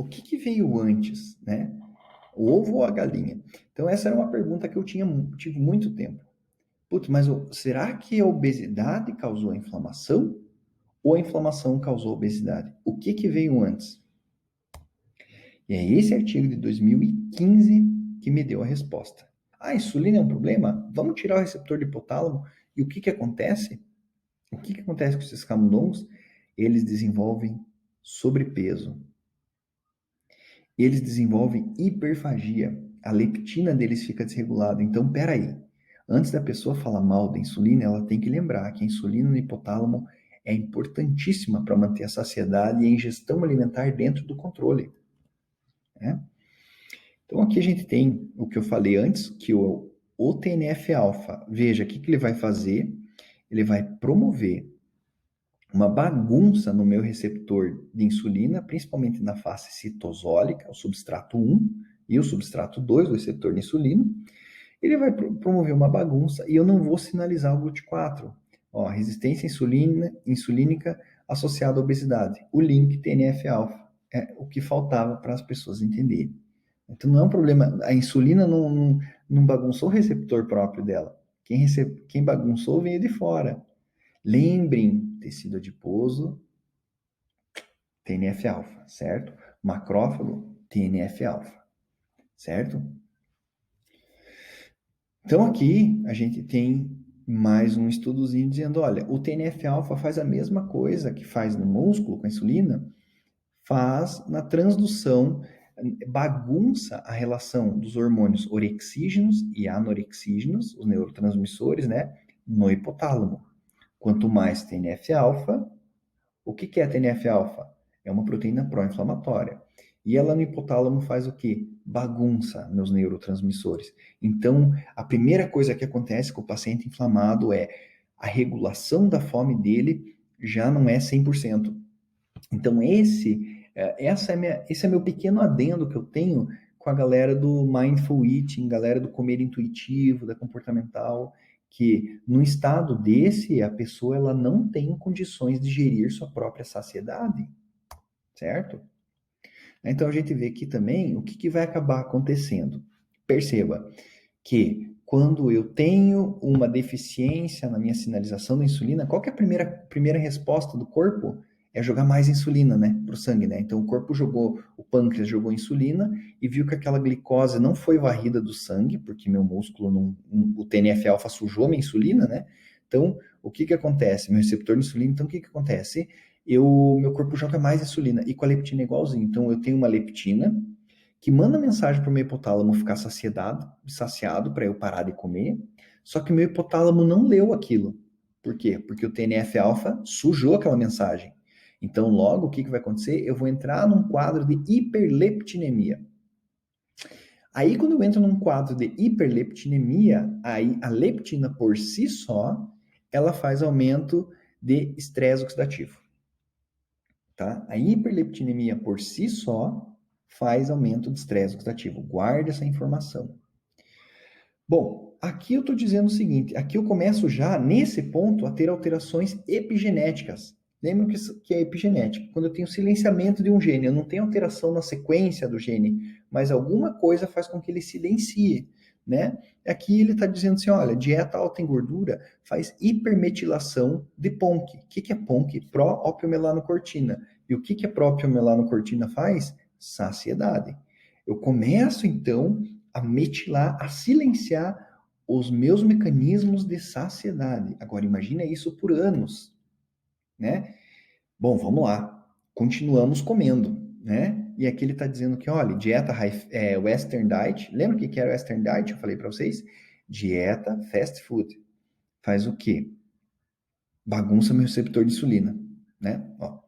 o que que veio antes, né? O ovo ou a galinha? Então, essa era uma pergunta que eu tive muito tempo. Putz, mas será que a obesidade causou a inflamação? Ou a inflamação causou a obesidade? O que que veio antes? E é esse artigo de 2015 que me deu a resposta. A insulina é um problema? Vamos tirar o receptor do hipotálamo. E o que que acontece? O que que acontece com esses camundongos? Eles desenvolvem sobrepeso. Eles desenvolvem hiperfagia. A leptina deles fica desregulada. Então, peraí. Antes da pessoa falar mal da insulina, ela tem que lembrar que a insulina no hipotálamo é importantíssima para manter a saciedade e a ingestão alimentar dentro do controle, né? Então, aqui a gente tem o que eu falei antes, que o TNF-alfa, veja, o que ele vai fazer? Ele vai promover uma bagunça no meu receptor de insulina, principalmente na face citosólica, o substrato 1 e o substrato 2, o receptor de insulina. Ele vai promover uma bagunça e eu não vou sinalizar o GLUT4. Ó, resistência insulínica associada à obesidade. O link TNF-alfa é o que faltava para as pessoas entenderem. Então não é um problema, a insulina não bagunçou o receptor próprio dela. Quem bagunçou veio de fora. Lembrem, tecido adiposo, TNF-alfa, certo? Macrófago, TNF-alfa, certo? Então aqui a gente tem mais um estudozinho dizendo, olha, o TNF-alfa faz a mesma coisa que faz no músculo com a insulina, faz na transdução, bagunça a relação dos hormônios orexígenos e anorexígenos, os neurotransmissores, né, no hipotálamo. Quanto mais TNF-alfa, o que é TNF-alfa? É uma proteína pró-inflamatória. E ela no hipotálamo faz o quê? Bagunça nos neurotransmissores. Então, a primeira coisa que acontece com o paciente inflamado é a regulação da fome dele já não é 100%. Então, esse é meu pequeno adendo que eu tenho com a galera do Mindful Eating, galera do comer intuitivo, da comportamental, que no estado desse, a pessoa ela não tem condições de gerir sua própria saciedade, certo? Então, a gente vê aqui também o que vai acabar acontecendo. Perceba que quando eu tenho uma deficiência na minha sinalização da insulina, qual que é a primeira resposta do corpo? É jogar mais insulina, né, para o sangue, né? Então o pâncreas jogou insulina e viu que aquela glicose não foi varrida do sangue, porque meu músculo o TNF-alfa sujou minha insulina, né? Então, o que que acontece? Meu receptor de insulina, então o que que acontece? Meu corpo joga mais insulina e com a leptina é igualzinho. Então, eu tenho uma leptina que manda mensagem para o meu hipotálamo ficar saciado para eu parar de comer, só que o meu hipotálamo não leu aquilo. Por quê? Porque o TNF-alfa sujou aquela mensagem. Então, logo, o que vai acontecer? Eu vou entrar num quadro de hiperleptinemia. Aí, quando eu entro num quadro de hiperleptinemia, aí a leptina por si só, ela faz aumento de estresse oxidativo. Tá? A hiperleptinemia por si só faz aumento de estresse oxidativo. Guarde essa informação. Bom, aqui eu estou dizendo o seguinte, aqui eu começo já, nesse ponto, a ter alterações epigenéticas. Lembra que é epigenética? Quando eu tenho silenciamento de um gene, eu não tenho alteração na sequência do gene, mas alguma coisa faz com que ele silencie, né? Aqui ele está dizendo assim, olha, dieta alta em gordura faz hipermetilação de PONC. O que é PONC? Pró-opiomelanocortina. E o que a pró-opiomelanocortina faz? Saciedade. Eu começo, então, a metilar, a silenciar os meus mecanismos de saciedade. Agora, imagina isso por anos, né? Bom, vamos lá. Continuamos comendo, né? E aqui ele está dizendo que, olha, dieta Western Diet. Lembra o que era Western Diet? Eu falei para vocês. Dieta fast food. Faz o quê? Bagunça meu receptor de insulina, né? Ó.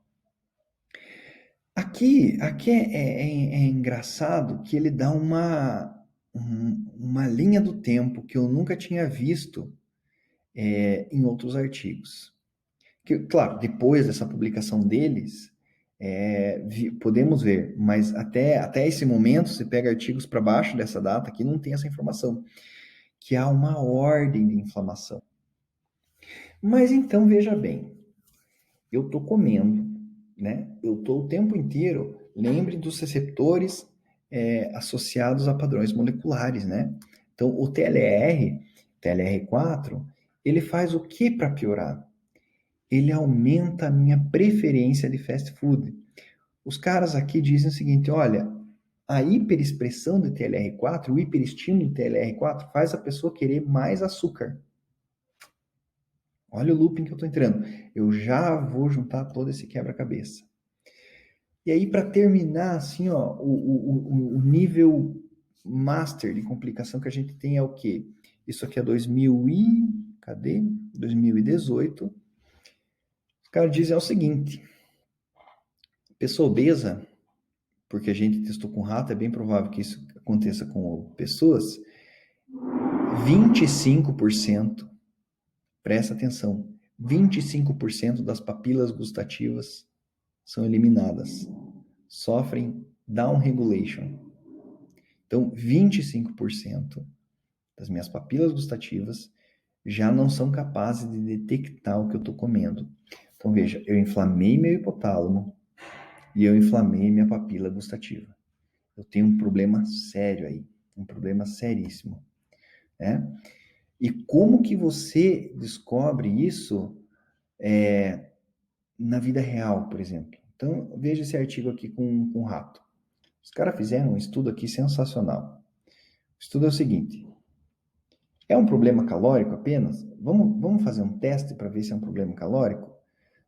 Aqui é engraçado que ele dá uma linha do tempo que eu nunca tinha visto em outros artigos. Que, claro, depois dessa publicação deles, podemos ver, mas até esse momento, se pega artigos para baixo dessa data aqui, não tem essa informação, que há uma ordem de inflamação. Mas então, veja bem, eu estou comendo, né? Eu estou o tempo inteiro, lembre dos receptores associados a padrões moleculares, né? Então, o TLR4, ele faz o que para piorar? Ele aumenta a minha preferência de fast food. Os caras aqui dizem o seguinte, olha, a hiperexpressão de TLR4, o hiperestímulo de TLR4 faz a pessoa querer mais açúcar. Olha o looping que eu estou entrando. Eu já vou juntar todo esse quebra-cabeça. E aí, para terminar, assim, ó, o nível master de complicação que a gente tem é o quê? Isso aqui é 2018. Os caras dizem o seguinte, pessoa obesa, porque a gente testou com rato, é bem provável que isso aconteça com pessoas, 25%, presta atenção, 25% das papilas gustativas são eliminadas, sofrem down regulation. Então, 25% das minhas papilas gustativas já não são capazes de detectar o que eu estou comendo. Então, veja, eu inflamei meu hipotálamo e eu inflamei minha papila gustativa. Eu tenho um problema sério aí, um problema seríssimo, né? E como que você descobre isso na vida real, por exemplo? Então, veja esse artigo aqui com rato. Os caras fizeram um estudo aqui sensacional. O estudo é o seguinte, é um problema calórico apenas? Vamos fazer um teste para ver se é um problema calórico?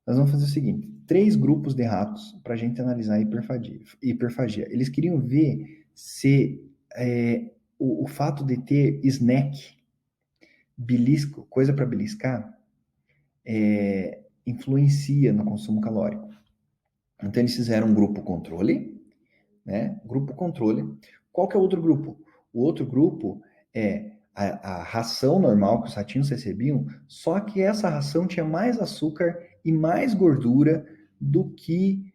Nós vamos fazer o seguinte, 3 grupos de ratos para a gente analisar a hiperfagia. Eles queriam ver se o fato de ter snack, belisco, coisa para beliscar, influencia no consumo calórico. Então, eles fizeram um grupo controle, né? Grupo controle. Qual que é o outro grupo? O outro grupo é a ração normal que os ratinhos recebiam, só que essa ração tinha mais açúcar e mais gordura do que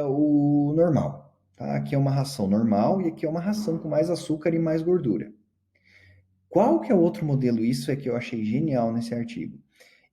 o normal. Tá? Aqui é uma ração normal e aqui é uma ração com mais açúcar e mais gordura. Qual que é o outro modelo? Isso é que eu achei genial nesse artigo.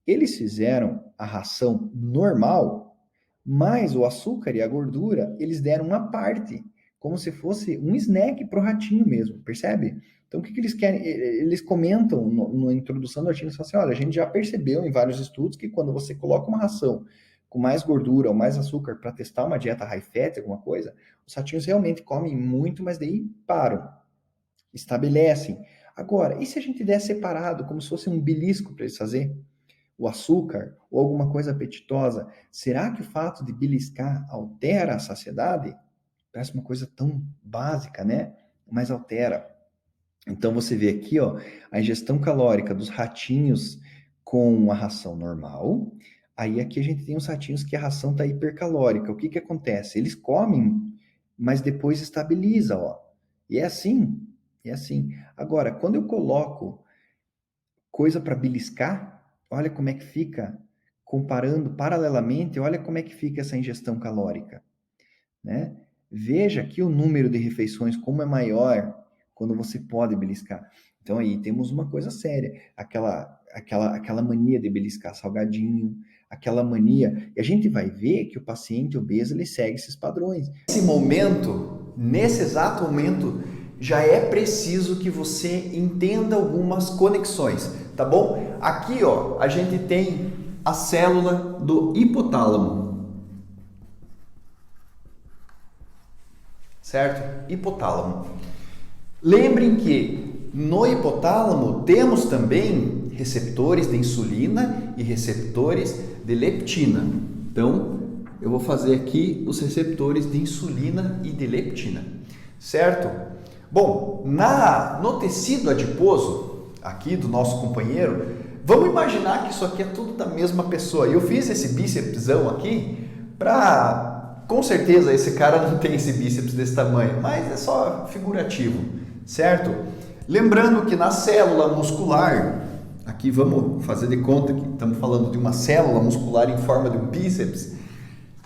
Eles fizeram a ração normal, mas o açúcar e a gordura, eles deram uma parte, como se fosse um snack para o ratinho mesmo, percebe? Então, o que eles querem? Eles comentam na introdução do artigo, assim, olha, a gente já percebeu em vários estudos que quando você coloca uma ração com mais gordura ou mais açúcar para testar uma dieta high fat, alguma coisa, os ratinhos realmente comem muito, mas daí param, estabelecem. Agora, e se a gente der separado, como se fosse um belisco para eles fazer? O açúcar ou alguma coisa apetitosa, será que o fato de beliscar altera a saciedade? Parece uma coisa tão básica, né? Mas altera. Então, você vê aqui, ó, a ingestão calórica dos ratinhos com a ração normal. Aí aqui a gente tem os ratinhos que a ração está hipercalórica. O que que acontece? Eles comem, mas depois estabiliza, ó. E é assim, é assim. Agora, quando eu coloco coisa para beliscar, olha como é que fica, comparando paralelamente, olha como é que fica essa ingestão calórica, né? Veja aqui o número de refeições, como é maior quando você pode beliscar. Então aí temos uma coisa séria, aquela mania de beliscar salgadinho, aquela mania, e a gente vai ver que o paciente obeso, ele segue esses padrões. Nesse exato momento, já é preciso que você entenda algumas conexões, tá bom? Aqui, ó, a gente tem a célula do hipotálamo, certo? Hipotálamo. Lembrem que no hipotálamo temos também receptores de insulina e receptores de leptina. Então, eu vou fazer aqui os receptores de insulina e de leptina, certo? Bom, no tecido adiposo, aqui do nosso companheiro, vamos imaginar que isso aqui é tudo da mesma pessoa. Eu fiz esse bícepsão aqui para, com certeza, esse cara não tem esse bíceps desse tamanho, mas é só figurativo, certo? Lembrando que na célula muscular, aqui vamos fazer de conta que estamos falando de uma célula muscular em forma de um bíceps,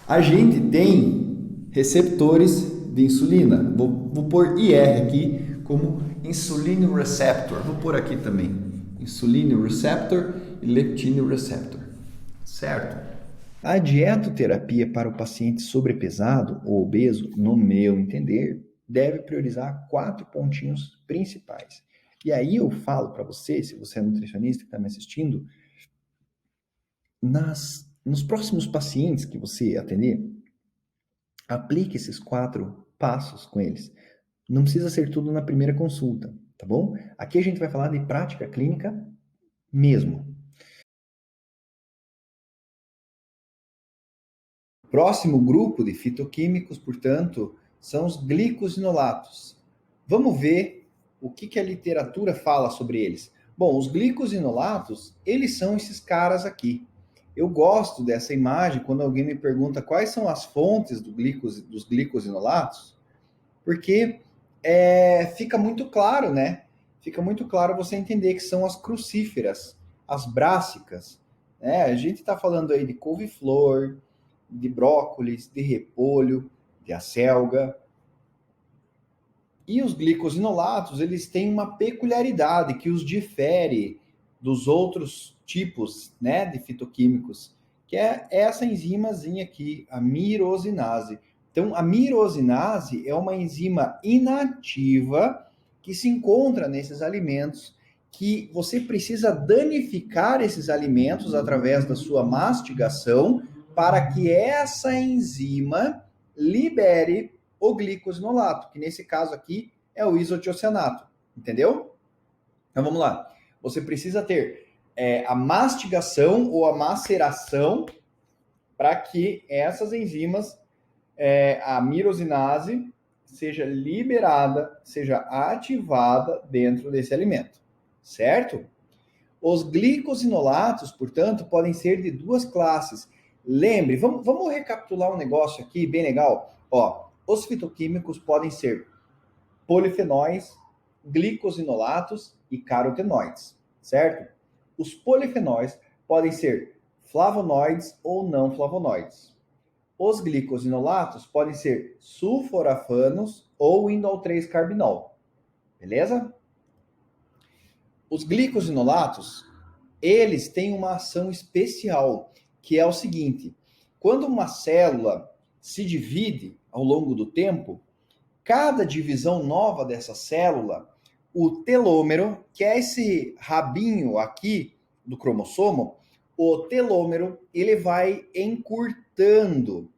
a gente tem receptores de insulina. Vou pôr IR aqui como insulin receptor. Vou pôr aqui também insulin receptor e leptin receptor, certo? A dietoterapia para o paciente sobrepesado ou obeso, no meu entender, deve priorizar 4 pontinhos principais. E aí eu falo para você, se você é nutricionista que está me assistindo, nos próximos pacientes que você atender, aplique esses 4 passos com eles. Não precisa ser tudo na primeira consulta, tá bom? Aqui a gente vai falar de prática clínica mesmo. Próximo grupo de fitoquímicos, portanto, são os glicosinolatos. Vamos ver o que a literatura fala sobre eles. Bom, os glicosinolatos, eles são esses caras aqui. Eu gosto dessa imagem quando alguém me pergunta quais são as fontes dos glicosinolatos, porque fica muito claro, né? Fica muito claro você entender que são as crucíferas, as brássicas. Né? A gente está falando aí de couve-flor, de brócolis, de repolho, de acelga. E os glicosinolatos, eles têm uma peculiaridade que os difere dos outros tipos, né, de fitoquímicos, que é essa enzimazinha aqui, a mirosinase. Então, a mirosinase é uma enzima inativa que se encontra nesses alimentos, que você precisa danificar esses alimentos através da sua mastigação para que essa enzima libere o glicosinolato, que nesse caso aqui é o isotiocianato, entendeu? Então vamos lá. Você precisa ter a mastigação ou a maceração para que essas enzimas, a mirosinase, seja liberada, seja ativada dentro desse alimento, certo? Os glicosinolatos, portanto, podem ser de duas classes. Lembre, vamos recapitular um negócio aqui bem legal. Ó, os fitoquímicos podem ser polifenóis, glicosinolatos e carotenoides, certo? Os polifenóis podem ser flavonoides ou não flavonoides. Os glicosinolatos podem ser sulforafanos ou indol 3-carbinol, beleza? Os glicosinolatos, eles têm uma ação especial, que é o seguinte: quando uma célula se divide ao longo do tempo, cada divisão nova dessa célula, o telômero, que é esse rabinho aqui do cromossomo, o telômero, ele vai encurtando.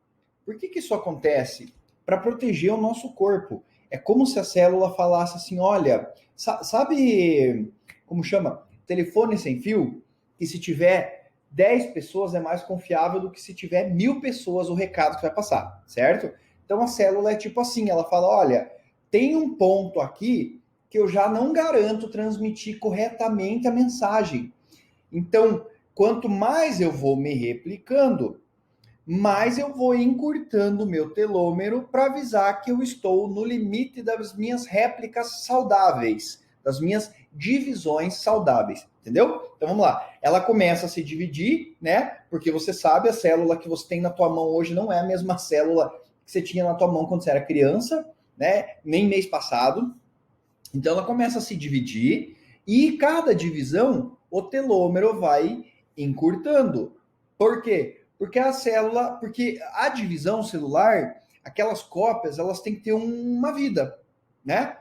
Por que isso acontece? Para proteger o nosso corpo. É como se a célula falasse assim: olha, sabe como chama? Telefone sem fio? Que se tiver 10 pessoas é mais confiável do que se tiver 1000 pessoas o recado que vai passar, certo? Então a célula é tipo assim, ela fala: olha, tem um ponto aqui que eu já não garanto transmitir corretamente a mensagem. Então, quanto mais eu vou me replicando, mais eu vou encurtando o meu telômero para avisar que eu estou no limite das minhas réplicas saudáveis, das minhas divisões saudáveis, entendeu? Então vamos lá. Ela começa a se dividir, né? Porque você sabe, a célula que você tem na tua mão hoje não é a mesma célula que você tinha na tua mão quando você era criança, né? Nem mês passado. Então ela começa a se dividir e cada divisão o telômero vai encurtando. Por quê? Porque a divisão celular, aquelas cópias, elas têm que ter uma vida, né?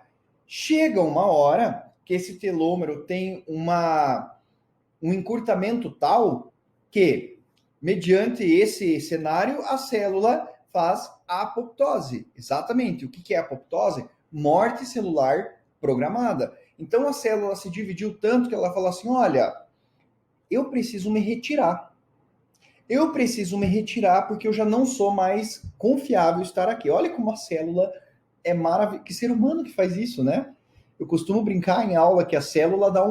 Chega uma hora que esse telômero tem um encurtamento tal que, mediante esse cenário, a célula faz a apoptose. Exatamente. O que é apoptose? Morte celular programada. Então a célula se dividiu tanto que ela falou assim: olha, eu preciso me retirar. Eu preciso me retirar porque eu já não sou mais confiável estar aqui. Olha como a célula é maravilhosa. Que ser humano que faz isso, né? Eu costumo brincar em aula que a célula dá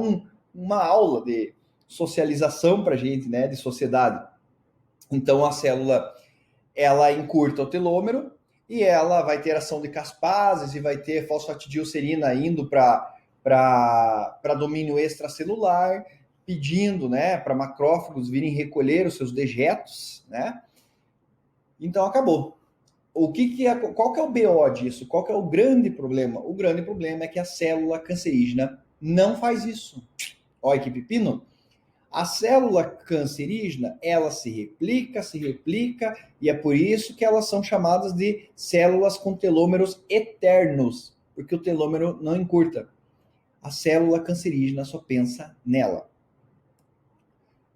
uma aula de socialização para a gente, né? De sociedade. Então a célula, ela encurta o telômero e ela vai ter ação de caspases e vai ter fosfatidilcerina indo para domínio extracelular, pedindo, né, para macrófagos virem recolher os seus dejetos, né? Então acabou. Qual que é o BO disso? Qual que é o grande problema? O grande problema é que a célula cancerígena não faz isso. Olha que pepino. A célula cancerígena, ela se replica, e é por isso que elas são chamadas de células com telômeros eternos, porque o telômero não encurta. A célula cancerígena só pensa nela.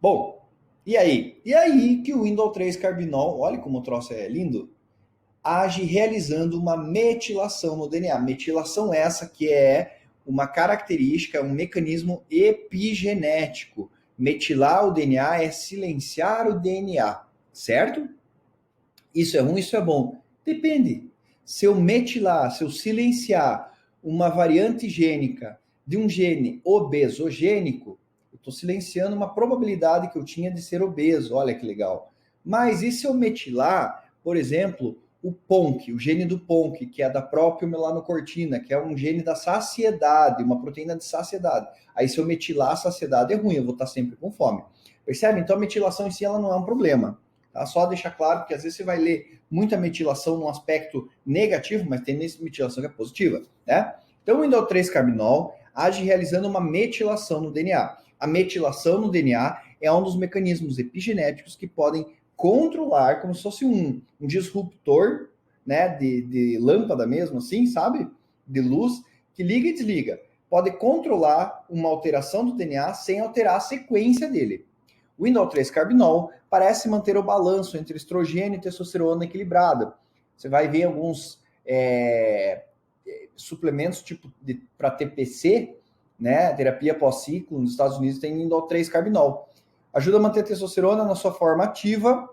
Bom, e aí? E aí que o indol 3-carbinol, olha como o troço é lindo, age realizando uma metilação no DNA. Metilação essa que é uma característica, um mecanismo epigenético. Metilar o DNA é silenciar o DNA, certo? Isso é ruim, isso é bom? Depende. Se eu metilar, se eu silenciar uma variante gênica de um gene obesogênico, eu estou silenciando uma probabilidade que eu tinha de ser obeso. Olha que legal. Mas e se eu metilar, por exemplo, o PONC, o gene do PONC, que é da própria melanocortina, que é um gene da saciedade, uma proteína de saciedade. Aí se eu metilar, a saciedade é ruim, eu vou estar sempre com fome. Percebe? Então a metilação em si ela não é um problema. Tá? Só deixar claro que às vezes você vai ler muita metilação num aspecto negativo, mas tem metilação que é positiva. Né? Então o indol 3-carbinol age realizando uma metilação no DNA. A metilação no DNA é um dos mecanismos epigenéticos que podem controlar, como se fosse um disruptor, né, de lâmpada mesmo, assim, sabe? De luz, que liga e desliga. Pode controlar uma alteração do DNA sem alterar a sequência dele. O indol 3-carbinol parece manter o balanço entre estrogênio e testosterona equilibrado. Você vai ver alguns suplementos tipo para TPC, né, terapia pós-ciclo, nos Estados Unidos tem indol 3-carbinol. Ajuda a manter a testosterona na sua forma ativa,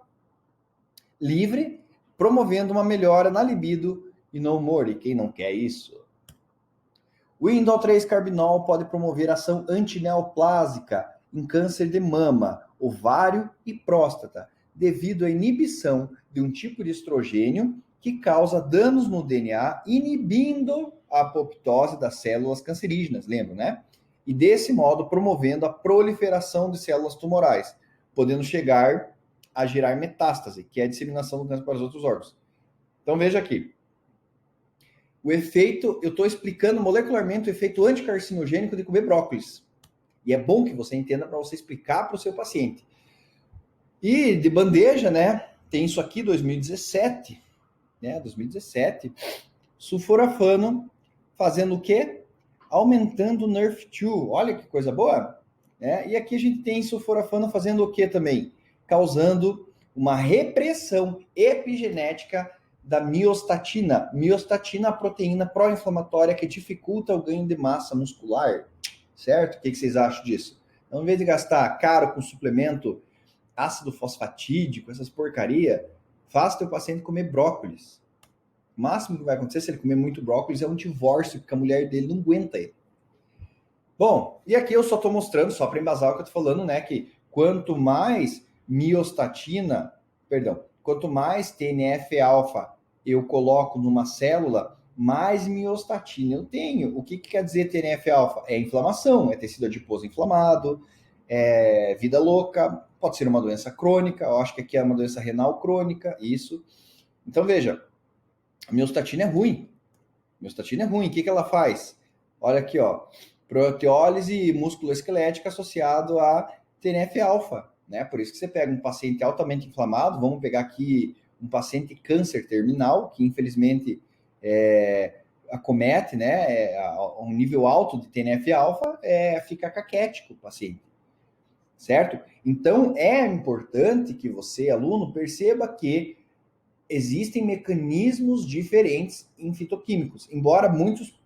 livre, promovendo uma melhora na libido e no humor. E quem não quer isso? O indol 3-carbinol pode promover ação antineoplásica em câncer de mama, ovário e próstata, devido à inibição de um tipo de estrogênio que causa danos no DNA, inibindo a apoptose das células cancerígenas, lembra, né? E desse modo promovendo a proliferação de células tumorais, podendo chegar a gerar metástase, que é a disseminação do câncer para os outros órgãos. Então veja aqui. O efeito, eu estou explicando molecularmente o efeito anticarcinogênico de comer brócolis. E é bom que você entenda para você explicar para o seu paciente. E de bandeja, né? Tem isso aqui, 2017, né? 2017. Sulforafano fazendo o quê? Aumentando o Nerf2. Olha que coisa boa. Né? E aqui a gente tem sulforafano fazendo o quê também? Causando uma repressão epigenética da miostatina. Miostatina é a proteína pró-inflamatória que dificulta o ganho de massa muscular. Certo? O que vocês acham disso? Então, em vez de gastar caro com suplemento ácido fosfatídico, essas porcaria, faça teu paciente comer brócolis. O máximo que vai acontecer se ele comer muito brócolis é um divórcio, porque a mulher dele não aguenta ele. Bom, e aqui eu só estou mostrando, só para embasar o que eu estou falando, né? Que quanto mais miostatina, perdão, quanto mais TNF-alfa eu coloco numa célula, mais miostatina eu tenho. O que quer dizer TNF-alfa? É inflamação, é tecido adiposo inflamado, é vida louca, pode ser uma doença crônica, eu acho que aqui é uma doença renal crônica, isso. Então veja, a miostatina é ruim. Miostatina é ruim. O que ela faz? Olha aqui, ó. Proteólise musculoesquelética associado a TNF-alfa, né? Por isso que você pega um paciente altamente inflamado, vamos pegar aqui um paciente câncer terminal, que infelizmente acomete, né, a um nível alto de TNF-alfa, fica caquético o paciente, certo? Então, é importante que você, aluno, perceba que existem mecanismos diferentes em fitoquímicos, embora muitos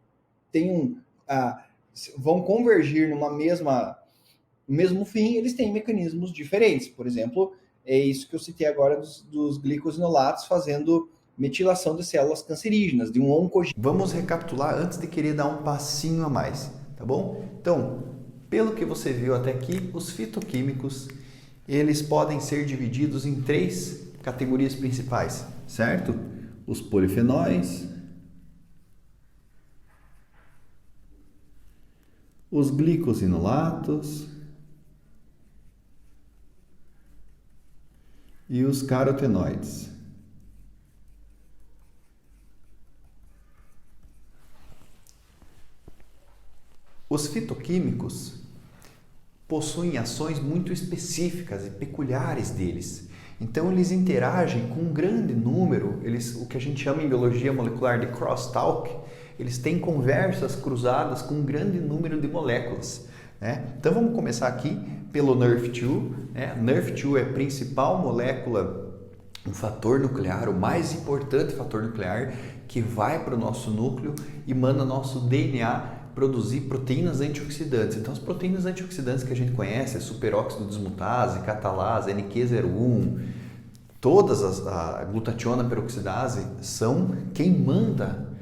tenham, vão convergir no mesmo fim, eles têm mecanismos diferentes. Por exemplo, é isso que eu citei agora dos glicosinolatos fazendo metilação de células cancerígenas, de um oncogênese. Vamos recapitular antes de querer dar um passinho a mais, tá bom? Então, pelo que você viu até aqui, os fitoquímicos, eles podem ser divididos em 3 categorias principais, certo? Os polifenóis, os glicosinolatos e os carotenoides. Os fitoquímicos, possuem ações muito específicas e peculiares deles. Então eles interagem com um grande número, o que a gente chama em biologia molecular de crosstalk, eles têm conversas cruzadas com um grande número de moléculas. Né? Então vamos começar aqui pelo Nrf2. Né? Nrf2 é a principal molécula, um fator nuclear, o mais importante fator nuclear, que vai para o nosso núcleo e manda nosso DNA produzir proteínas antioxidantes. Então as proteínas antioxidantes que a gente conhece, a superóxido desmutase, catalase, NQ01, todas a glutationa peroxidase são quem manda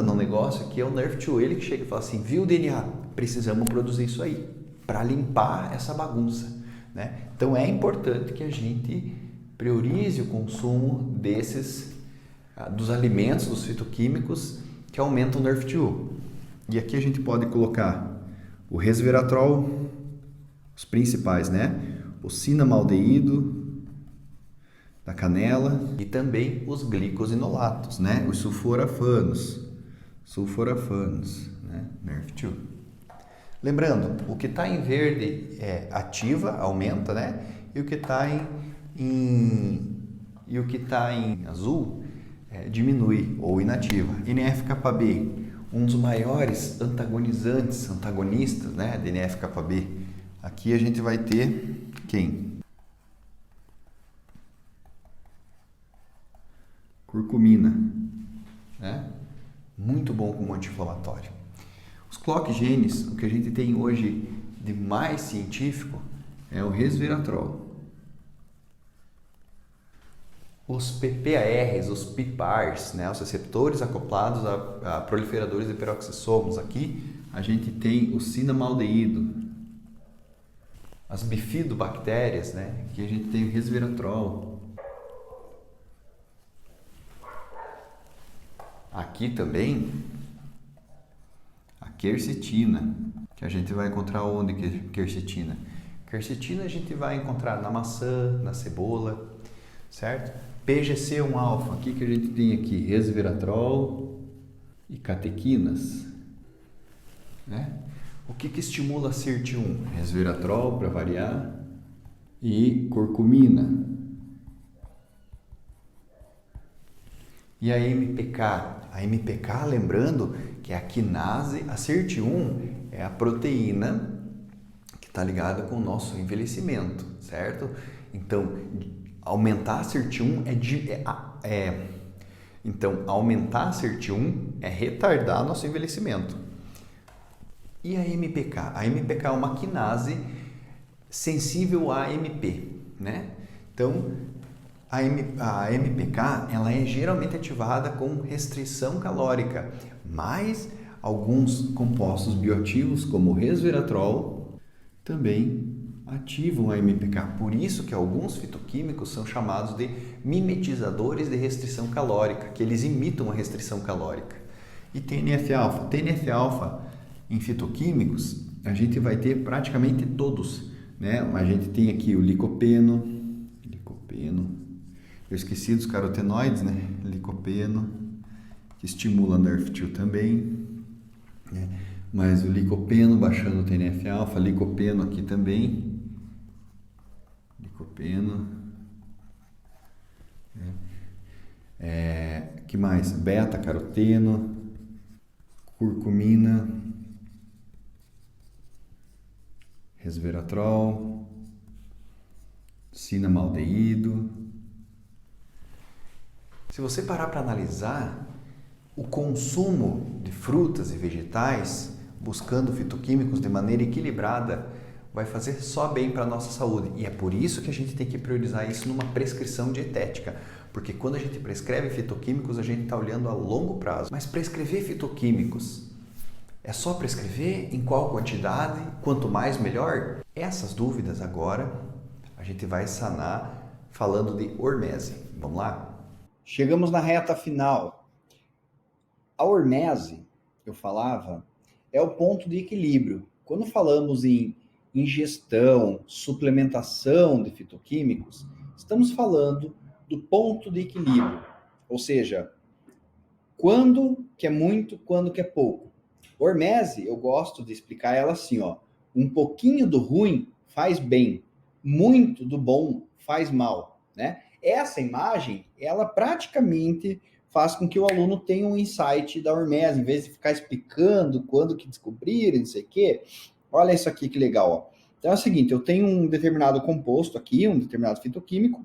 no negócio aqui é o Nrf2, ele que chega e fala assim, viu DNA, precisamos produzir isso aí, para limpar essa bagunça. Né? Então é importante que a gente priorize o consumo dos alimentos, dos fitoquímicos, que aumentam o Nrf2. E aqui a gente pode colocar o resveratrol, os principais, né? O cinnamaldeído, da canela, e também os glicosinolatos, né? Os sulforafanos, né? Nrf2. Lembrando, o que está em verde ativa, aumenta, né? E o que está em azul diminui ou inativa. NF-κB, um dos maiores antagonistas, né? De NF-κB. Aqui a gente vai ter quem? Curcumina, né? Muito bom como anti-inflamatório. Os clock genes, o que a gente tem hoje de mais científico é o resveratrol. Os PPARs, os PPARs, né? Os receptores acoplados a proliferadores de peroxissomos. Aqui a gente tem o cinnamaldeído. As bifidobactérias, né? Aqui a gente tem o resveratrol. Aqui também a quercetina, que a gente vai encontrar onde quercetina? Quercetina a gente vai encontrar na maçã, na cebola, certo? PGC1-alfa, aqui que a gente tem aqui resveratrol e catequinas, né? O que estimula a SIRT1? Resveratrol, para variar, e curcumina. E a MPK? A MPK, lembrando que é a quinase, a SIRT1 é a proteína que está ligada com o nosso envelhecimento, certo? Então, aumentar a SIRT1 aumentar a SIRT1 é retardar nosso envelhecimento. E a MPK? A MPK é uma quinase sensível a AMP, né? Então, a MPK ela é geralmente ativada com restrição calórica, mas alguns compostos bioativos, como o resveratrol, também ativam a MPK. Por isso que alguns fitoquímicos são chamados de mimetizadores de restrição calórica, que eles imitam a restrição calórica. E TNF-alfa? TNF-alfa em fitoquímicos a gente vai ter praticamente todos, né? A gente tem aqui o licopeno, eu esqueci dos carotenoides, né? Licopeno, que estimula Nrf2 também, né? Mas o licopeno baixando o TNF-alfa, licopeno aqui também, que mais? Beta-caroteno, curcumina, resveratrol, cinnamaldeído. Se você parar para analisar o consumo de frutas e vegetais, buscando fitoquímicos de maneira equilibrada, vai fazer só bem para a nossa saúde. E é por isso que a gente tem que priorizar isso numa prescrição dietética. Porque quando a gente prescreve fitoquímicos, a gente está olhando a longo prazo. Mas prescrever fitoquímicos é só prescrever? Em qual quantidade? Quanto mais, melhor? Essas dúvidas agora a gente vai sanar falando de hormese. Vamos lá? Chegamos na reta final. A hormese, eu falava, é o ponto de equilíbrio. Quando falamos em ingestão, suplementação de fitoquímicos, estamos falando do ponto de equilíbrio. Ou seja, quando que é muito, quando que é pouco. Hormese, eu gosto de explicar ela assim, ó. Um pouquinho do ruim faz bem, muito do bom faz mal, né? Essa imagem, ela praticamente faz com que o aluno tenha um insight da hormese, em vez de ficar explicando quando que descobriram, não sei o quê. Olha isso aqui que legal, ó. Então é o seguinte, eu tenho um determinado composto aqui, um determinado fitoquímico,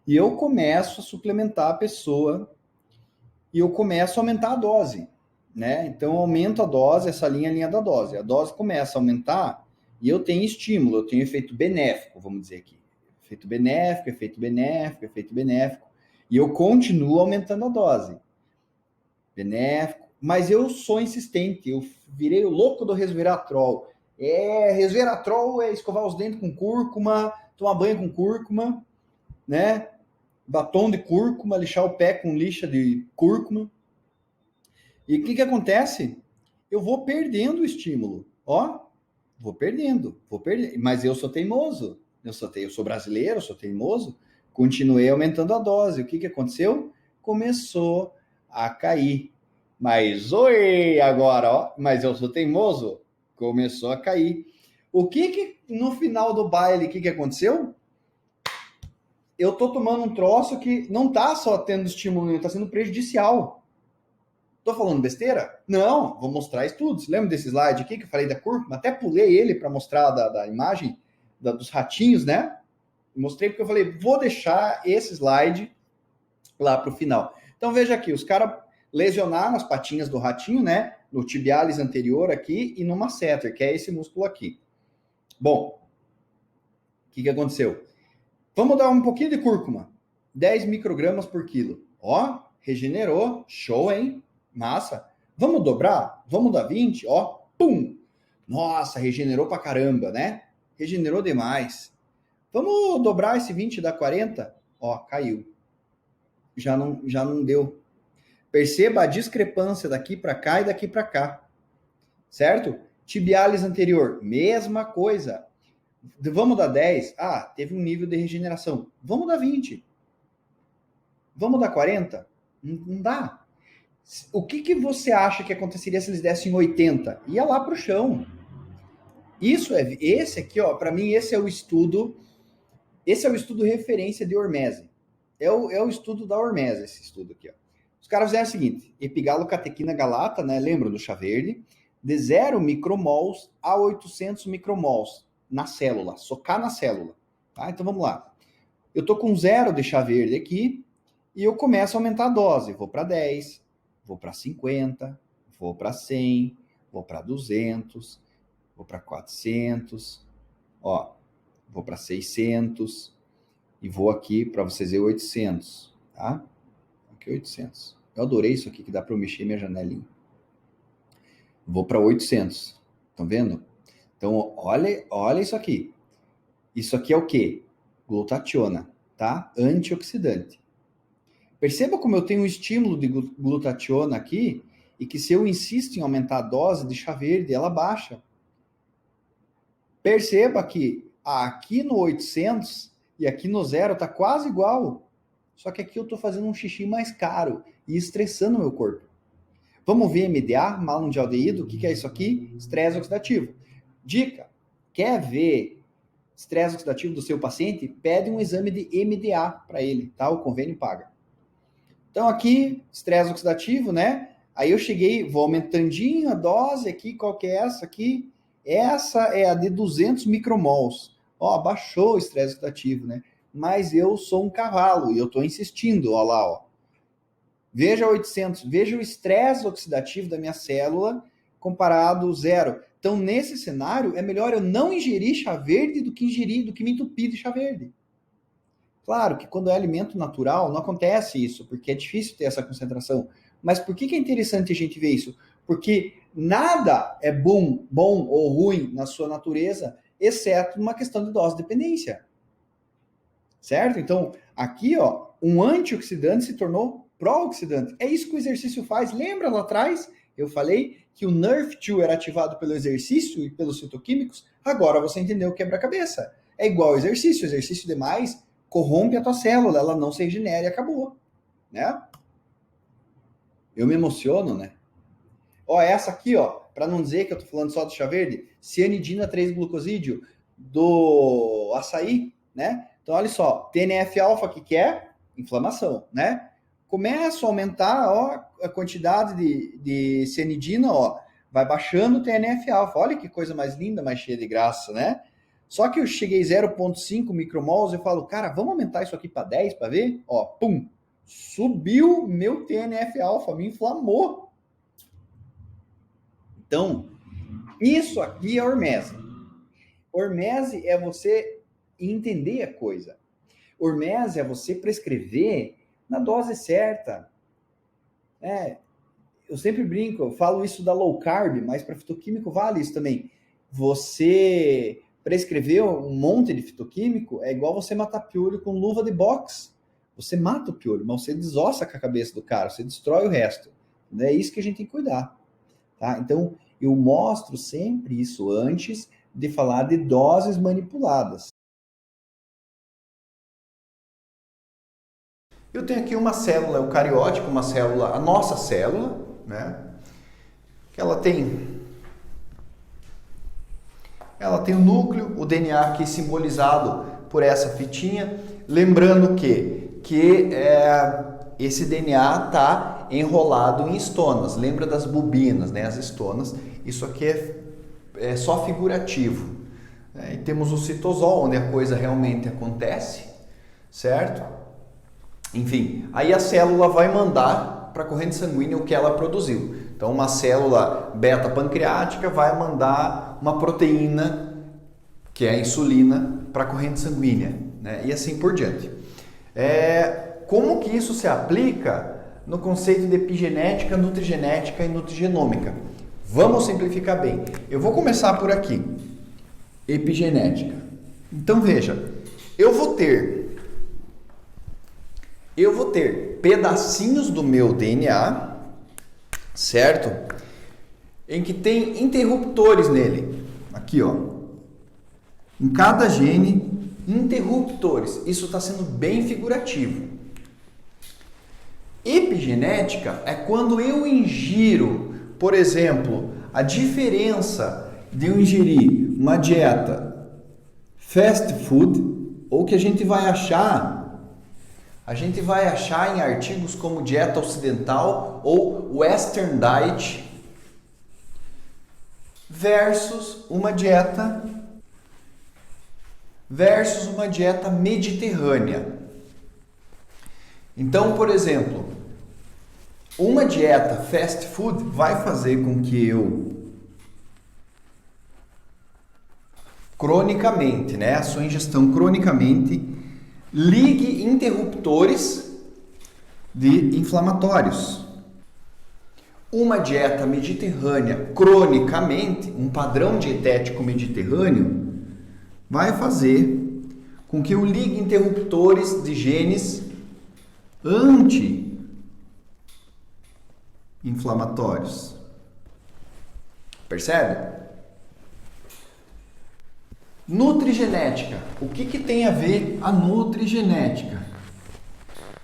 e eu começo a suplementar a pessoa e eu começo a aumentar a dose, né? Então eu aumento a dose, essa linha é a linha da dose. A dose começa a aumentar e eu tenho estímulo, eu tenho efeito benéfico, vamos dizer aqui. Efeito benéfico, efeito benéfico, efeito benéfico. E eu continuo aumentando a dose. Benéfico. Mas eu sou insistente, eu virei o louco do resveratrol. Resveratrol é escovar os dentes com cúrcuma, tomar banho com cúrcuma, né? Batom de cúrcuma, lixar o pé com lixa de cúrcuma. E o que acontece? Eu vou perdendo o estímulo. Ó, vou perdendo. Mas eu sou teimoso. Eu sou brasileiro, eu sou teimoso. Continuei aumentando a dose. O que aconteceu? Começou a cair. Mas oi, agora, ó. Mas eu sou teimoso. Começou a cair. O que no final do baile, o que aconteceu? Eu tô tomando um troço que não tá só tendo estímulo, tá sendo prejudicial. Tô falando besteira? Não, vou mostrar estudos. Lembra desse slide aqui que eu falei da cúrcuma? Até pulei ele para mostrar da imagem dos ratinhos, né? Mostrei porque eu falei, vou deixar esse slide lá para o final. Então veja aqui, os caras lesionaram as patinhas do ratinho, né? No tibialis anterior aqui e no masseter, que é esse músculo aqui. Bom, o que aconteceu? Vamos dar um pouquinho de cúrcuma. 10 microgramas por quilo. Ó, regenerou. Show, hein? Massa. Vamos dobrar? Vamos dar 20? Ó, pum! Nossa, regenerou pra caramba, né? Regenerou demais. Vamos dobrar esse 20 e dar 40? Ó, caiu. Já não deu. Perceba a discrepância daqui para cá e daqui para cá. Certo? Tibialis anterior, mesma coisa. Vamos dar 10? Ah, teve um nível de regeneração. Vamos dar 20. Vamos dar 40? Não dá. O que você acha que aconteceria se eles dessem 80? Ia lá para o chão. Esse aqui, ó, para mim, esse é o estudo referência de hormese. É o estudo da hormese, esse estudo aqui, ó. Os caras fizeram o seguinte, epigalocatequina galata, né, lembra do chá verde, de 0 micromols a 800 micromols na célula, socar na célula. Tá? Então vamos lá. Eu tô com 0 de chá verde aqui e eu começo a aumentar a dose. Vou para 10, vou para 50, vou para 100, vou para 200, vou para 400, ó, vou para 600 e vou aqui para vocês verem 800, tá? Aqui 800. Eu adorei isso aqui que dá para eu mexer minha janelinha. Vou para 800. Estão vendo? Então, olha isso aqui. Isso aqui é o quê? Glutationa, tá? Antioxidante. Perceba como eu tenho um estímulo de glutationa aqui e que se eu insisto em aumentar a dose de chá verde, ela baixa. Perceba que aqui no 800 e aqui no 0 tá quase igual. Só que aqui eu tô fazendo um xixi mais caro e estressando o meu corpo. Vamos ver MDA, malondialdeído, o que é isso aqui? Estresse oxidativo. Dica, quer ver estresse oxidativo do seu paciente? Pede um exame de MDA para ele, tá? O convênio paga. Então aqui, estresse oxidativo, né? Aí eu cheguei, vou aumentandinho a dose aqui, qual que é essa aqui? Essa é a de 200 micromols. Ó, baixou o estresse oxidativo, né? Mas eu sou um cavalo e eu tô insistindo, ó lá, ó. Veja 800, veja o estresse oxidativo da minha célula comparado 0. Então, nesse cenário, é melhor eu não ingerir chá verde do que me entupir de chá verde. Claro que quando é alimento natural, não acontece isso, porque é difícil ter essa concentração. Mas por que é interessante a gente ver isso? Porque nada é bom ou ruim na sua natureza, exceto numa questão de dose dependência. Certo? Então, aqui, ó, um antioxidante se tornou pró-oxidante. É isso que o exercício faz. Lembra lá atrás? Eu falei que o NRF2 era ativado pelo exercício e pelos citoquímicos. Agora você entendeu o quebra-cabeça. É igual ao exercício. Exercício demais corrompe a tua célula. Ela não se regenera e acabou. Né? Eu me emociono, né? Ó, essa aqui, ó, para não dizer que eu tô falando só do chá verde, cianidina 3-glucosídeo do açaí, né? Então, olha só, TNF-alfa que é inflamação, né? Começa a aumentar, ó, a quantidade de cianidina, ó, vai baixando o TNF-alfa. Olha que coisa mais linda, mais cheia de graça, né? Só que eu cheguei 0,5 micromols, eu falo, cara, vamos aumentar isso aqui para 10 para ver? Ó, pum, subiu meu TNF-alfa, me inflamou. Então, isso aqui é hormese. Hormese é você entender a coisa. Hormese é você prescrever na dose certa. Eu sempre brinco, eu falo isso da low carb, mas para fitoquímico vale isso também. Você prescrever um monte de fitoquímico é igual você matar piolho com luva de boxe. Você mata o piolho, mas você desossa com a cabeça do cara, você destrói o resto. É isso que a gente tem que cuidar. Tá? Então, eu mostro sempre isso antes de falar de doses manipuladas. Eu tenho aqui uma célula eucariótica, uma célula, a nossa célula, né? Que ela tem o núcleo, o DNA aqui simbolizado por essa fitinha, lembrando que esse DNA está enrolado em estonas. Lembra das bobinas, né? As estonas. Isso aqui é só figurativo. E temos o citosol, onde a coisa realmente acontece, certo? Enfim, aí a célula vai mandar para a corrente sanguínea o que ela produziu. Então, uma célula beta-pancreática vai mandar uma proteína, que é a insulina, para a corrente sanguínea, né? E assim por diante. Como que isso se aplica no conceito de epigenética, nutrigenética e nutrigenômica? Vamos simplificar bem. Eu vou começar por aqui. Epigenética. Então, veja, eu vou ter pedacinhos do meu DNA, certo? Em que tem interruptores nele. Aqui, ó. Em cada gene, interruptores. Isso está sendo bem figurativo. Epigenética é quando eu ingiro, por exemplo, a diferença de eu ingerir uma dieta fast food, ou que a gente vai achar em artigos como dieta ocidental ou western diet, versus uma dieta mediterrânea. Então, por exemplo, uma dieta fast food vai fazer com que eu cronicamente, né, a sua ingestão cronicamente ligue interruptores de inflamatórios. Uma dieta mediterrânea cronicamente, um padrão dietético mediterrâneo, vai fazer com que eu ligue interruptores de genes anti-inflamatórios. Percebe? Nutrigenética. O que tem a ver a nutrigenética?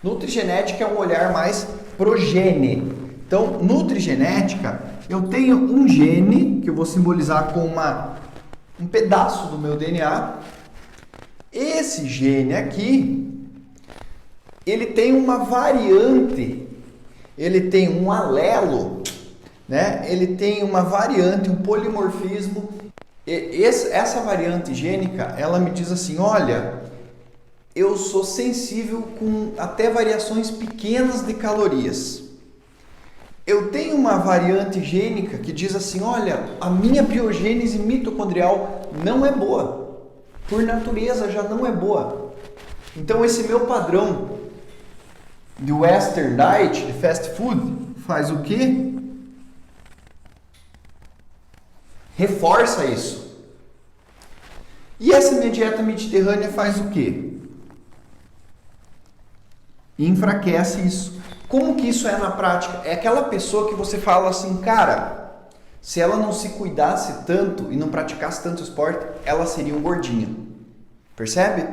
Nutrigenética é um olhar mais pro gene. Então, nutrigenética, eu tenho um gene que eu vou simbolizar com um pedaço do meu DNA. Esse gene aqui, ele tem uma variante, ele tem um alelo, né? Ele tem uma variante, um polimorfismo. Essa variante gênica, ela me diz assim, olha, eu sou sensível com até variações pequenas de calorias. Eu tenho uma variante gênica que diz assim, olha, a minha biogênese mitocondrial não é boa. Por natureza já não é boa. Então esse meu padrão de western diet, de fast food, faz o quê? Reforça isso. E essa minha dieta mediterrânea faz o quê? Enfraquece isso. Como que isso é na prática? É aquela pessoa que você fala assim, cara, se ela não se cuidasse tanto e não praticasse tanto esporte, ela seria um gordinho. Percebe?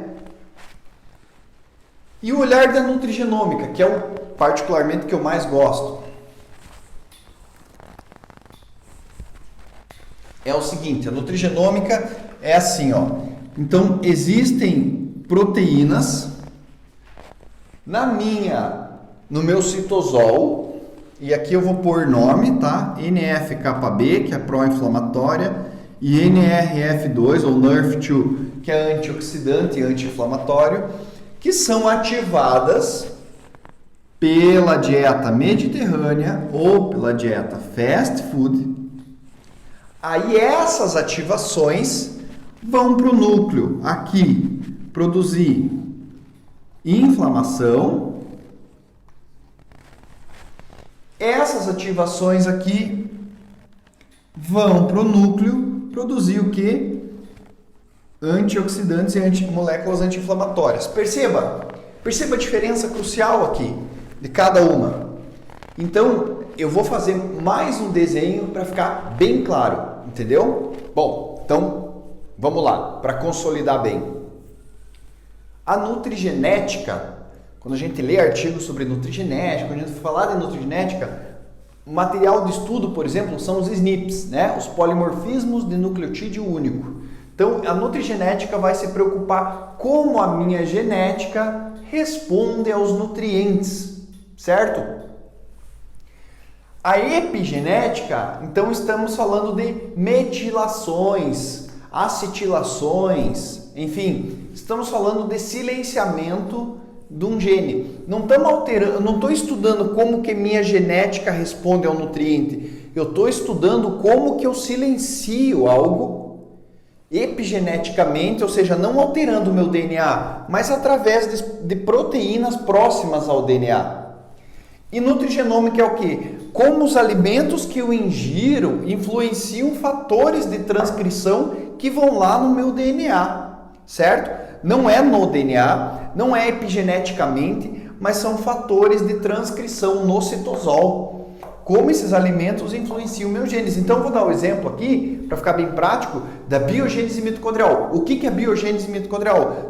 E o olhar da nutrigenômica, que é o particularmente que eu mais gosto. é o seguinte, a nutrigenômica é assim, ó. Então, existem proteínas no meu citosol, e aqui eu vou pôr nome, tá? NF-κB, que é pró-inflamatória, e NRF2, ou NRF2, que é antioxidante e anti-inflamatório, que são ativadas pela dieta mediterrânea ou pela dieta fast food. Aí essas ativações vão para o núcleo aqui produzir inflamação. Essas ativações aqui vão para o núcleo produzir o que? Antioxidantes e moléculas anti-inflamatórias. Perceba a diferença crucial aqui de cada uma. Então, eu vou fazer mais um desenho para ficar bem claro, entendeu? Bom, então, vamos lá, para consolidar bem. A nutrigenética, quando a gente lê artigos sobre nutrigenética, quando a gente falar de nutrigenética, o material de estudo, por exemplo, são os SNPs, né? Os polimorfismos de nucleotídeo único. Então, a nutrigenética vai se preocupar como a minha genética responde aos nutrientes, certo? A epigenética, então estamos falando de metilações, acetilações, enfim, estamos falando de silenciamento de um gene. Não estamos alterando, não estou estudando como que minha genética responde ao nutriente. Eu estou estudando como que eu silencio algo epigeneticamente, ou seja, não alterando o meu DNA, mas através de proteínas próximas ao DNA. E nutrigenômica é o quê? Como os alimentos que eu ingiro influenciam fatores de transcrição que vão lá no meu DNA, certo? Não é no DNA, não é epigeneticamente, mas são fatores de transcrição no citosol. Como esses alimentos influenciam meus genes. Então, eu vou dar um exemplo aqui, para ficar bem prático, da biogênese mitocondrial. O que é biogênese mitocondrial?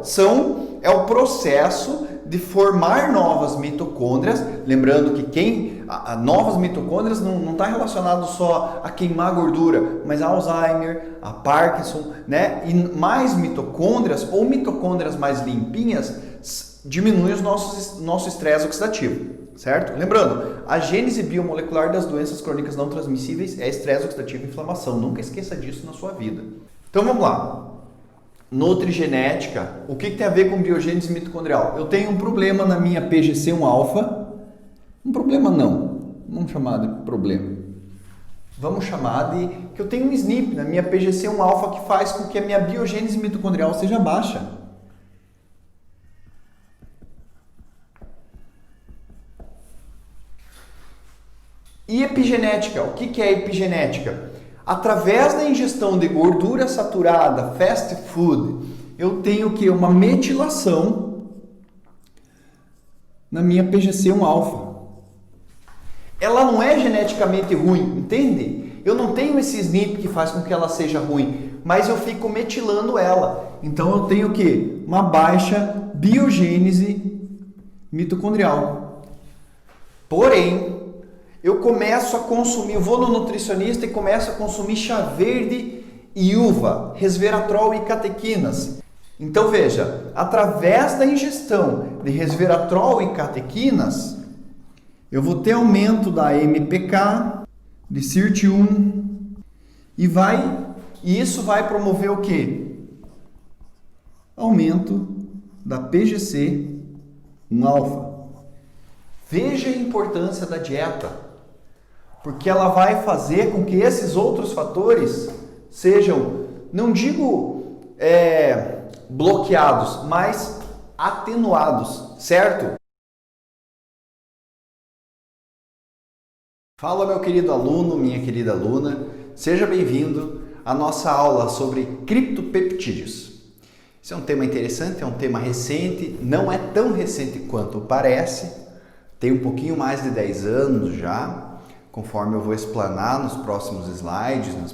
É o processo de formar novas mitocôndrias. Lembrando que novas mitocôndrias não está relacionado só a queimar gordura, mas a Alzheimer, a Parkinson, né? E mais mitocôndrias ou mitocôndrias mais limpinhas diminui o nosso estresse oxidativo, certo? Lembrando, a gênese biomolecular das doenças crônicas não transmissíveis é estresse oxidativo e inflamação. Nunca esqueça disso na sua vida. Então vamos lá. Nutrigenética, o que tem a ver com biogênese mitocondrial? Eu tenho um problema na minha PGC1-alfa. Um problema não, vamos chamar de problema. Vamos chamar de que eu tenho um SNP na minha PGC1-alfa que faz com que a minha biogênese mitocondrial seja baixa. E epigenética, o que é epigenética? Através da ingestão de gordura saturada, fast food, eu tenho que uma metilação na minha PGC1-alfa. Ela não é geneticamente ruim, entende? Eu não tenho esse SNP que faz com que ela seja ruim, mas eu fico metilando ela. Então eu tenho o quê? Uma baixa biogênese mitocondrial. Porém, eu começo a consumir, eu vou no nutricionista e começo a consumir chá verde e uva, resveratrol e catequinas. Então veja, através da ingestão de resveratrol e catequinas, eu vou ter aumento da MPK, de SIRT1 e isso vai promover o quê? Aumento da PGC1-alfa. Veja a importância da dieta. Porque ela vai fazer com que esses outros fatores sejam, não digo bloqueados, mas atenuados, certo? Fala, meu querido aluno, minha querida aluna, seja bem-vindo à nossa aula sobre criptopeptídeos. Esse é um tema interessante, é um tema recente, não é tão recente quanto parece, tem um pouquinho mais de 10 anos já, conforme eu vou explanar nos próximos slides, nos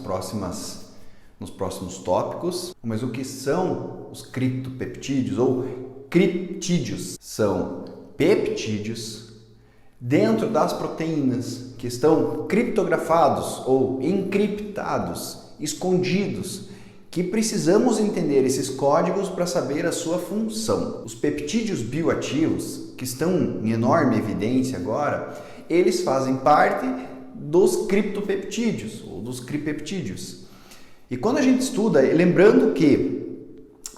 próximos tópicos. Mas o que são os criptopeptídeos ou criptídeos? São peptídeos dentro das proteínas que estão criptografados ou encriptados escondidos, que precisamos entender esses códigos para saber a sua função. Os peptídeos bioativos, que estão em enorme evidência agora, eles fazem parte dos criptopeptídeos, ou dos cripeptídeos. E quando a gente estuda, lembrando que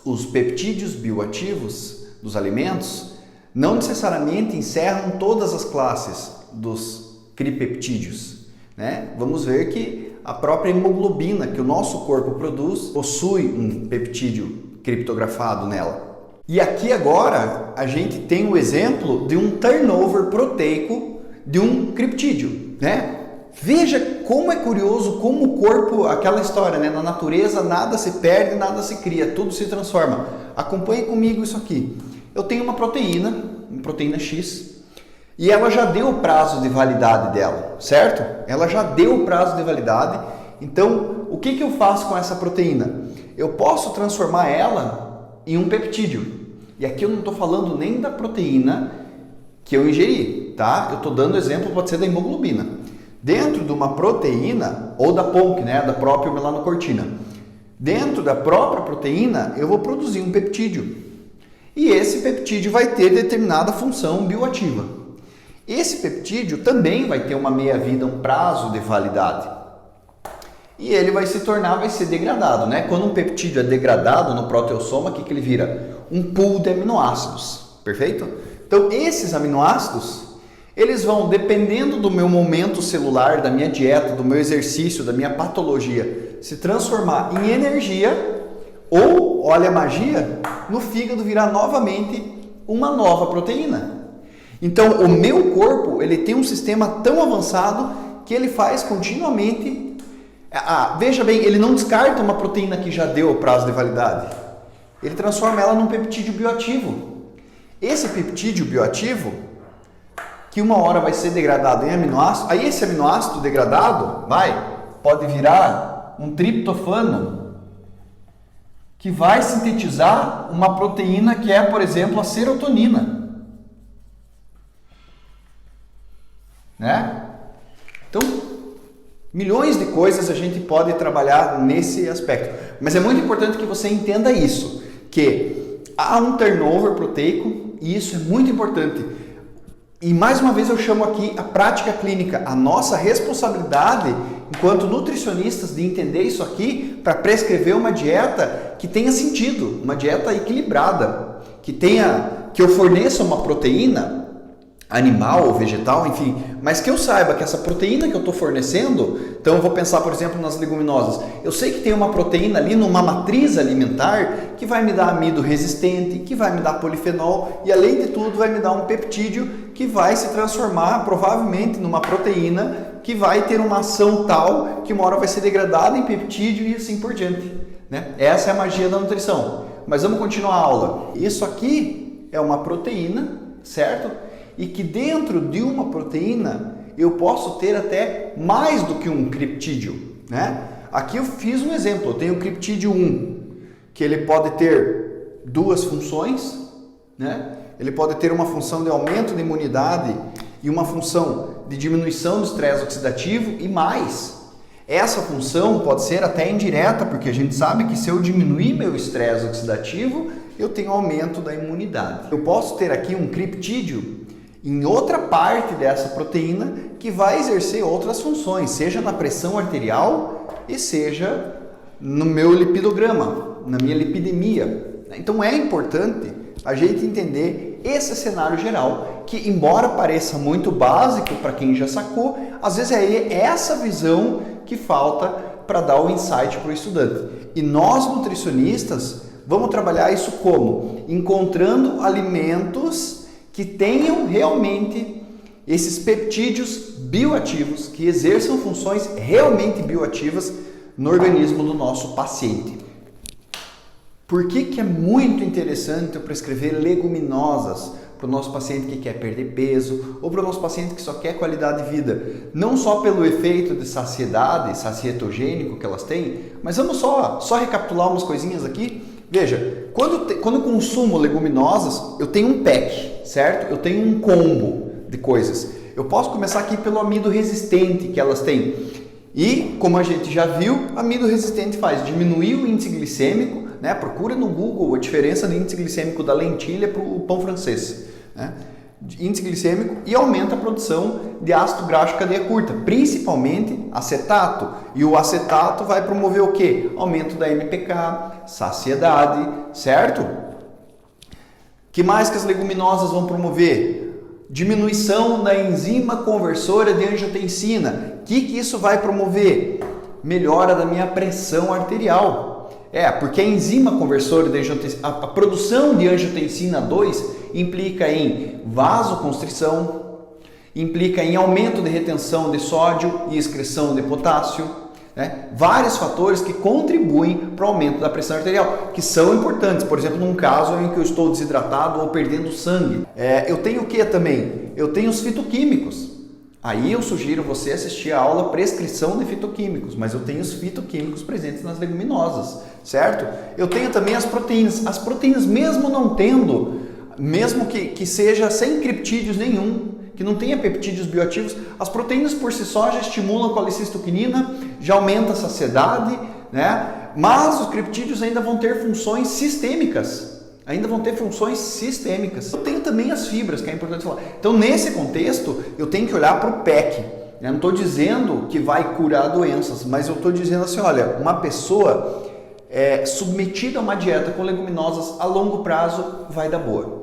os peptídeos bioativos dos alimentos não necessariamente encerram todas as classes dos cripeptídeos, né? Vamos ver que a própria hemoglobina que o nosso corpo produz possui um peptídeo criptografado nela. E aqui agora a gente tem o exemplo de um turnover proteico de um criptídeo, né? Veja como é curioso, como o corpo, aquela história, né? Na natureza nada se perde, nada se cria, tudo se transforma. Acompanhe comigo isso aqui. Eu tenho uma proteína X, e ela já deu o prazo de validade dela, certo? Ela já deu o prazo de validade. Então, o que eu faço com essa proteína? Eu posso transformar ela em um peptídeo. E aqui eu não estou falando nem da proteína que eu ingeri, tá? Eu estou dando exemplo, pode ser da hemoglobina. Dentro de uma proteína, ou da PONC, né? Da própria melanocortina. Dentro da própria proteína, eu vou produzir um peptídeo. E esse peptídeo vai ter determinada função bioativa. Esse peptídeo também vai ter uma meia-vida, um prazo de validade. E ele vai ser degradado, né? Quando um peptídeo é degradado no proteossoma, o que ele vira? Um pool de aminoácidos, perfeito? Então, esses aminoácidos, eles vão, dependendo do meu momento celular, da minha dieta, do meu exercício, da minha patologia, se transformar em energia ou, olha a magia, no fígado virar novamente uma nova proteína. Então, o meu corpo, ele tem um sistema tão avançado que ele faz continuamente... veja bem, ele não descarta uma proteína que já deu o prazo de validade. Ele transforma ela num peptídeo bioativo. Esse peptídeo bioativo, que uma hora vai ser degradado em aminoácido, aí esse aminoácido degradado pode virar um triptofano, que vai sintetizar uma proteína que é, por exemplo, a serotonina. Né? Então, milhões de coisas a gente pode trabalhar nesse aspecto. Mas é muito importante que você entenda isso, que há um turnover proteico e isso é muito importante. E mais uma vez eu chamo aqui a prática clínica, a nossa responsabilidade enquanto nutricionistas de entender isso aqui para prescrever uma dieta que tenha sentido, uma dieta equilibrada, que eu forneça uma proteína animal ou vegetal, enfim, mas que eu saiba que essa proteína que eu estou fornecendo, então eu vou pensar, por exemplo, nas leguminosas. Eu sei que tem uma proteína ali numa matriz alimentar que vai me dar amido resistente, que vai me dar polifenol e, além de tudo, vai me dar um peptídeo que vai se transformar provavelmente numa proteína que vai ter uma ação tal que uma hora vai ser degradada em peptídeo e assim por diante. Né? Essa é a magia da nutrição. Mas vamos continuar a aula. Isso aqui é uma proteína, certo? E que dentro de uma proteína eu posso ter até mais do que um criptídeo, né? Aqui eu fiz um exemplo, eu tenho o criptídeo 1, que ele pode ter duas funções, né? Ele pode ter uma função de aumento de imunidade e uma função de diminuição do estresse oxidativo e mais. Essa função pode ser até indireta, porque a gente sabe que se eu diminuir meu estresse oxidativo, eu tenho aumento da imunidade. Eu posso ter aqui um criptídeo em outra parte dessa proteína que vai exercer outras funções, seja na pressão arterial e seja no meu lipidograma, na minha lipidemia. Então é importante a gente entender esse cenário geral, que embora pareça muito básico para quem já sacou, às vezes é essa visão que falta para dar o insight para o estudante. E nós nutricionistas vamos trabalhar isso como? Encontrando alimentos que tenham realmente esses peptídeos bioativos, que exerçam funções realmente bioativas no organismo do nosso paciente. Por que é muito interessante eu prescrever leguminosas para o nosso paciente que quer perder peso ou para o nosso paciente que só quer qualidade de vida? Não só pelo efeito de saciedade, sacietogênico que elas têm, mas vamos só recapitular umas coisinhas aqui. Veja, quando eu consumo leguminosas, eu tenho um pack, certo? Eu tenho um combo de coisas. Eu posso começar aqui pelo amido resistente que elas têm. E, como a gente já viu, amido resistente faz diminuir o índice glicêmico, né? Procura no Google a diferença do índice glicêmico da lentilha para o pão francês, né? Índice glicêmico, e aumenta a produção de ácido graxo de cadeia curta, principalmente acetato. E o acetato vai promover o quê? Aumento da MPK, saciedade, certo? Que mais que as leguminosas vão promover? Diminuição da enzima conversora de angiotensina. O que isso vai promover? Melhora da minha pressão arterial. Porque a enzima conversora de angiotensina, a produção de angiotensina 2 implica em vasoconstrição, implica em aumento de retenção de sódio e excreção de potássio, né? Vários fatores que contribuem para o aumento da pressão arterial, que são importantes. Por exemplo, num caso em que eu estou desidratado ou perdendo sangue. Eu tenho o que também? Eu tenho os fitoquímicos. Aí eu sugiro você assistir a aula prescrição de fitoquímicos, mas eu tenho os fitoquímicos presentes nas leguminosas, certo? Eu tenho também as proteínas. As proteínas, mesmo não tendo, mesmo que seja sem criptídeos nenhum, que não tenha peptídeos bioativos, as proteínas por si só já estimulam a colicistoquinina, já aumenta a saciedade, né? Mas os criptídeos ainda vão ter funções sistêmicas. Eu tenho também as fibras, que é importante falar. Então, nesse contexto, eu tenho que olhar para o PEC. Eu não estou dizendo que vai curar doenças, mas eu estou dizendo assim, olha, uma pessoa submetida a uma dieta com leguminosas a longo prazo vai dar boa.